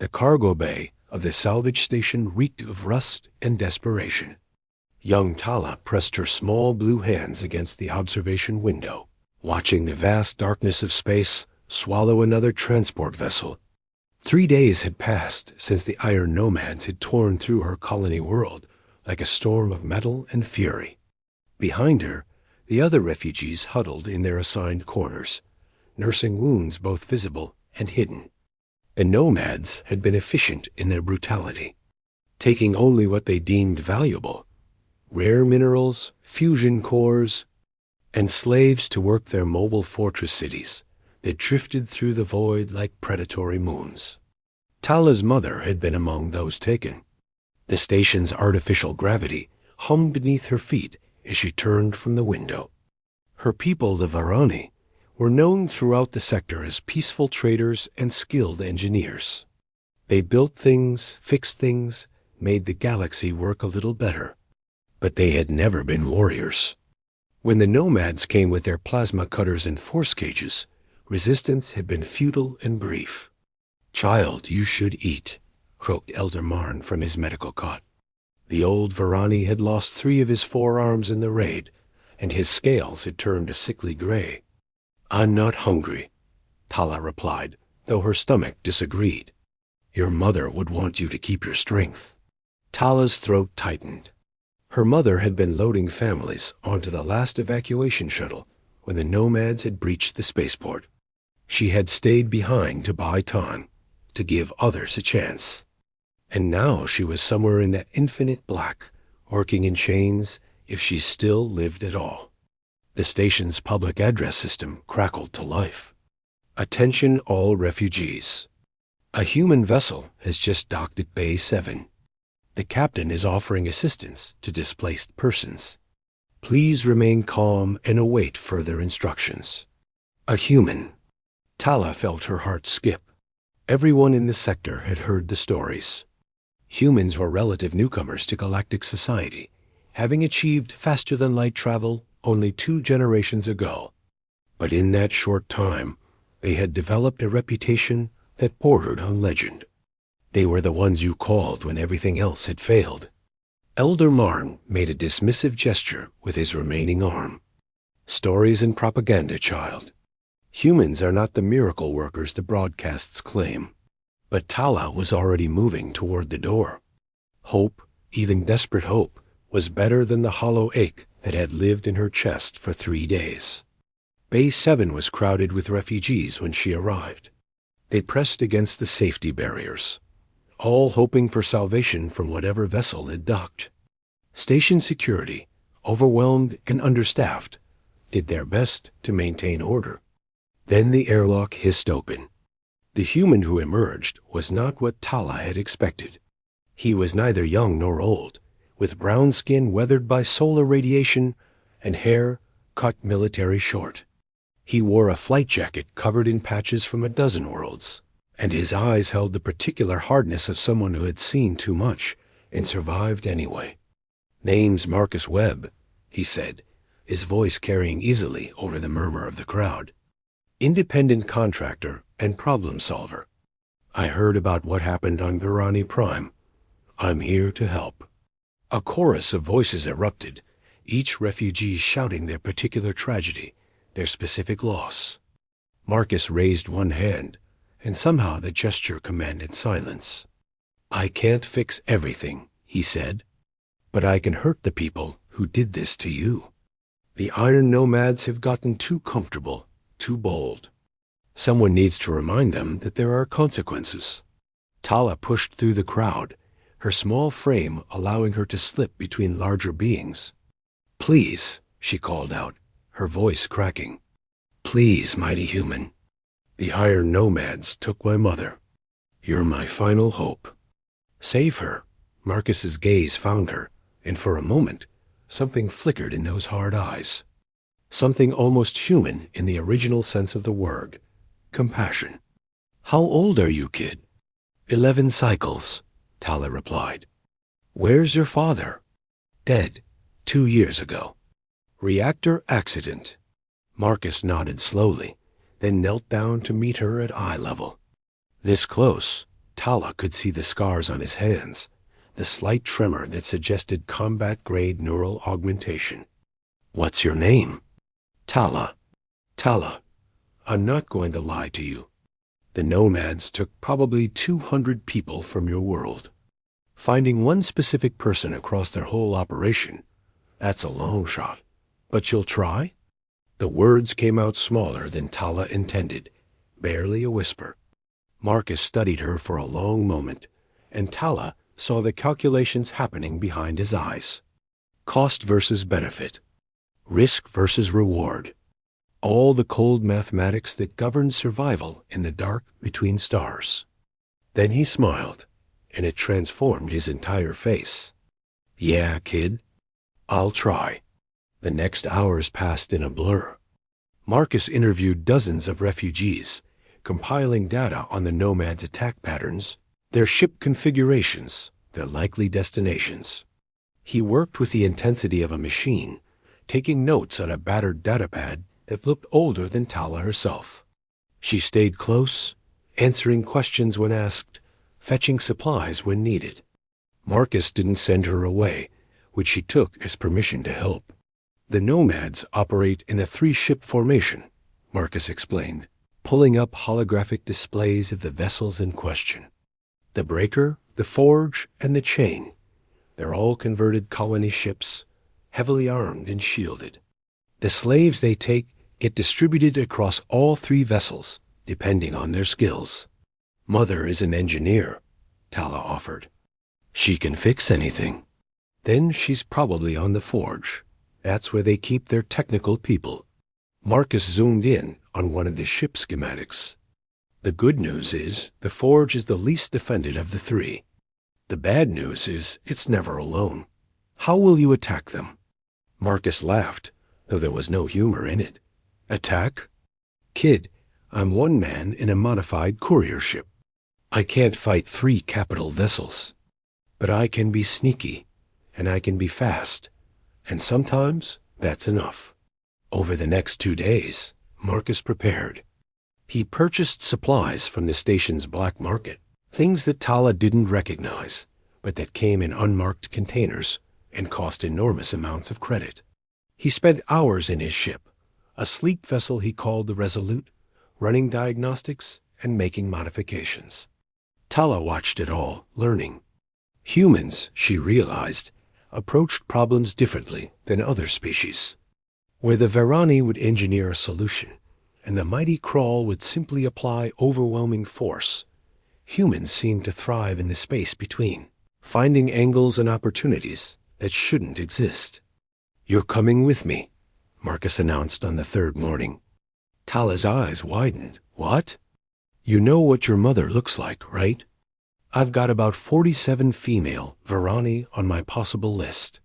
The cargo bay of the salvage station reeked of rust and desperation. Young Tala pressed her small blue hands against the observation window, watching the vast darkness of space swallow another transport vessel. 3 days had passed since the Iron Nomads had torn through her colony world like a storm of metal and fury. Behind her, the other refugees huddled in their assigned corners, nursing wounds both visible and hidden. The Nomads had been efficient in their brutality, taking only what they deemed valuable: rare minerals, fusion cores, and slaves to work their mobile fortress cities that drifted through the void like predatory moons. Tala's mother had been among those taken. The station's artificial gravity hummed beneath her feet as she turned from the window. Her people, the Varani, were known throughout the sector as peaceful traders and skilled engineers. They built things, fixed things, made the galaxy work a little better. But they had never been warriors. When the Nomads came with their plasma cutters and force cages, resistance had been futile and brief. "Child, you should eat," croaked Elder Marn from his medical cot. The old Varani had lost 3 of his forearms in the raid, and his scales had turned a sickly gray. "I'm not hungry," Tala replied, though her stomach disagreed. "Your mother would want you to keep your strength." Tala's throat tightened. Her mother had been loading families onto the last evacuation shuttle when the Nomads had breached the spaceport. She had stayed behind to buy time, to give others a chance. And now she was somewhere in that infinite black, working in chains if she still lived at all. The station's public address system crackled to life. "Attention all refugees. A human vessel has just docked at Bay 7. The captain is offering assistance to displaced persons. Please remain calm and await further instructions." A human. Tala felt her heart skip. Everyone in the sector had heard the stories. Humans were relative newcomers to galactic society, having achieved faster-than-light travel only 2 generations ago. But in that short time, they had developed a reputation that bordered on legend. They were the ones you called when everything else had failed. Elder Marn made a dismissive gesture with his remaining arm. "Stories and propaganda, child. Humans are not the miracle workers the broadcasts claim." But Tala was already moving toward the door. Hope, even desperate hope, was better than the hollow ache that had lived in her chest for 3 days. Bay 7 was crowded with refugees when she arrived. They pressed against the safety barriers, all hoping for salvation from whatever vessel had docked. Station security, overwhelmed and understaffed, did their best to maintain order. Then the airlock hissed open. The human who emerged was not what Tala had expected. He was neither young nor old, with brown skin weathered by solar radiation and hair cut military short. He wore a flight jacket covered in patches from a dozen worlds, and his eyes held the particular hardness of someone who had seen too much and survived anyway. "Name's Marcus Webb," he said, his voice carrying easily over the murmur of the crowd. "Independent contractor and problem solver. I heard about what happened on Virani Prime. I'm here to help." A chorus of voices erupted, each refugee shouting their particular tragedy, their specific loss. Marcus raised one hand, and somehow the gesture commanded silence. "I can't fix everything," he said, "but I can hurt the people who did this to you. The Iron Nomads have gotten too comfortable, too bold. Someone needs to remind them that there are consequences." Tala pushed through the crowd, her small frame allowing her to slip between larger beings. "Please," she called out, her voice cracking. "Please, mighty human. The Iron Nomads took my mother. You're my final hope. Save her." Marcus's gaze found her, and for a moment, something flickered in those hard eyes. Something almost human in the original sense of the word. Compassion. "How old are you, kid?" 11 cycles, Tala replied. "Where's your father?" "Dead, 2 years ago. Reactor accident." Marcus nodded slowly, then knelt down to meet her at eye level. This close, Tala could see the scars on his hands, the slight tremor that suggested combat-grade neural augmentation. "What's your name?" "Tala." "Tala, I'm not going to lie to you. The Nomads took probably 200 people from your world. Finding one specific person across their whole operation, that's a long shot. But you'll try?" The words came out smaller than Tala intended, barely a whisper. Marcus studied her for a long moment, and Tala saw the calculations happening behind his eyes. Cost versus benefit. Risk versus reward. All the cold mathematics that governed survival in the dark between stars. Then he smiled, and it transformed his entire face. "Yeah, kid. I'll try." The next hours passed in a blur. Marcus interviewed dozens of refugees, compiling data on the Nomads' attack patterns, their ship configurations, their likely destinations. He worked with the intensity of a machine, taking notes on a battered datapad that looked older than Tala herself. She stayed close, answering questions when asked, fetching supplies when needed. Marcus didn't send her away, which she took as permission to help. "The Nomads operate in a 3-ship formation," Marcus explained, pulling up holographic displays of the vessels in question. "The Breaker, the Forge, and the Chain. They're all converted colony ships, heavily armed and shielded. The slaves they take get distributed across all 3 vessels, depending on their skills. Mother is an engineer," Tala offered. "She can fix anything." "Then she's probably on the Forge. That's where they keep their technical people." Marcus zoomed in on one of the ship schematics. "The good news is the Forge is the least defended of the 3. The bad news is it's never alone. How will you attack them?" Marcus laughed, though there was no humor in it. "Attack? Kid, I'm one man in a modified courier ship. I can't fight 3 capital vessels. But I can be sneaky, and I can be fast. And sometimes that's enough." Over the next 2 days, Marcus prepared. He purchased supplies from the station's black market, things that Tala didn't recognize, but that came in unmarked containers and cost enormous amounts of credit. He spent hours in his ship, a sleek vessel he called the Resolute, running diagnostics and making modifications. Tala watched it all, learning. Humans, she realized, approached problems differently than other species. Where the Varani would engineer a solution, and the mighty Crawl would simply apply overwhelming force, humans seemed to thrive in the space between, finding angles and opportunities that shouldn't exist. "You're coming with me," Marcus announced on the 3rd morning. Tala's eyes widened. "What?" "You know what your mother looks like, right? I've got about 47 female Varani on my possible list.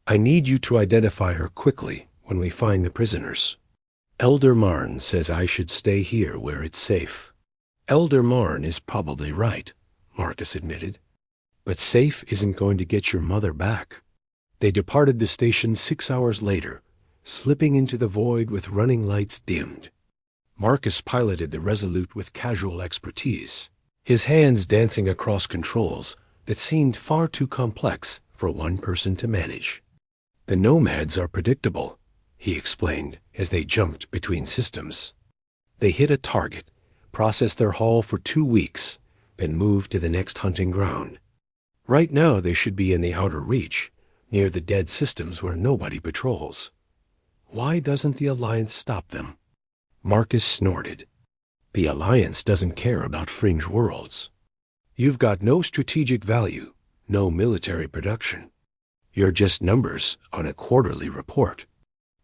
I need you to identify her quickly when we find the prisoners. Elder Marn says I should stay here where it's safe." "Elder Marn is probably right," Marcus admitted. "But safe isn't going to get your mother back." They departed the station 6 hours later, slipping into the void with running lights dimmed. Marcus piloted the Resolute with casual expertise, his hands dancing across controls that seemed far too complex for one person to manage. "The Nomads are predictable," he explained as they jumped between systems. They hit a target, processed their haul for 2 weeks, then moved to the next hunting ground. Right now they should be in the outer reach, near the dead systems where nobody patrols. Why doesn't the Alliance stop them? Marcus snorted. The Alliance doesn't care about fringe worlds. You've got no strategic value, no military production. You're just numbers on a quarterly report.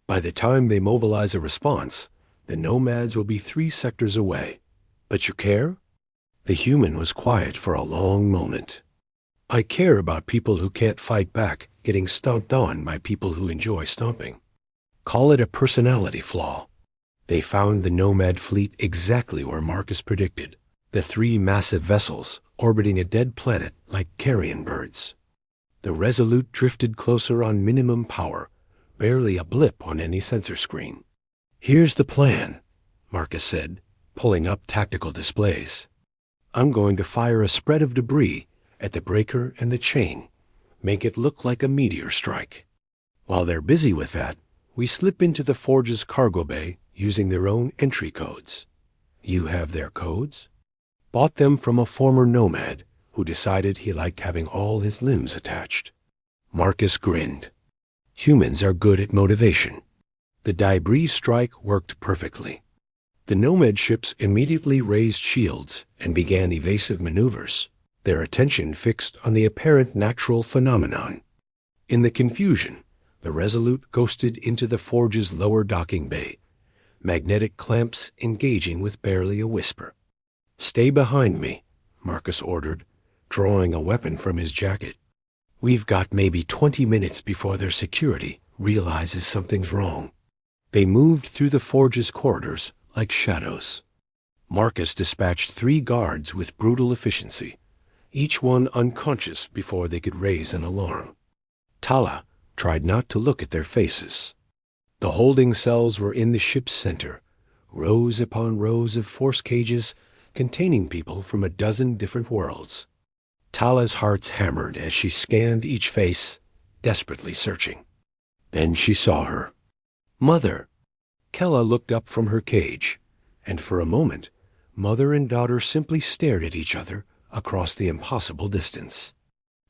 By the time they mobilize a response, the Nomads will be 3 sectors away. But you care? The human was quiet for a long moment. I care about people who can't fight back, getting stomped on by people who enjoy stomping. Call it a personality flaw. They found the Nomad fleet exactly where Marcus predicted, the 3 massive vessels orbiting a dead planet like carrion birds. The Resolute drifted closer on minimum power, barely a blip on any sensor screen. "Here's the plan," Marcus said, pulling up tactical displays. I'm going to fire a spread of debris at the breaker and the chain, make it look like a meteor strike. While they're busy with that, we slip into the forge's cargo bay using their own entry codes. You have their codes? Bought them from a former nomad who decided he liked having all his limbs attached. Marcus grinned. Humans are good at motivation. The debris strike worked perfectly. The nomad ships immediately raised shields and began evasive maneuvers, their attention fixed on the apparent natural phenomenon. In the confusion, the Resolute ghosted into the forge's lower docking bay, magnetic clamps engaging with barely a whisper. "Stay behind me," Marcus ordered, drawing a weapon from his jacket. "We've got maybe 20 minutes before their security realizes something's wrong." They moved through the forge's corridors like shadows. Marcus dispatched 3 guards with brutal efficiency, each one unconscious before they could raise an alarm. Tala tried not to look at their faces. The holding cells were in the ship's center, rows upon rows of force cages containing people from a dozen different worlds. Tala's heart hammered as she scanned each face, desperately searching. Then she saw her. "Mother!" Kella looked up from her cage, and for a moment, mother and daughter simply stared at each other across the impossible distance.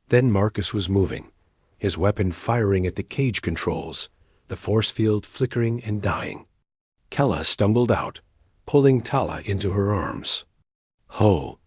Then Marcus was moving, his weapon firing at the cage controls, the force field flickering and dying. Kella stumbled out, pulling Tala into her arms. "Ho,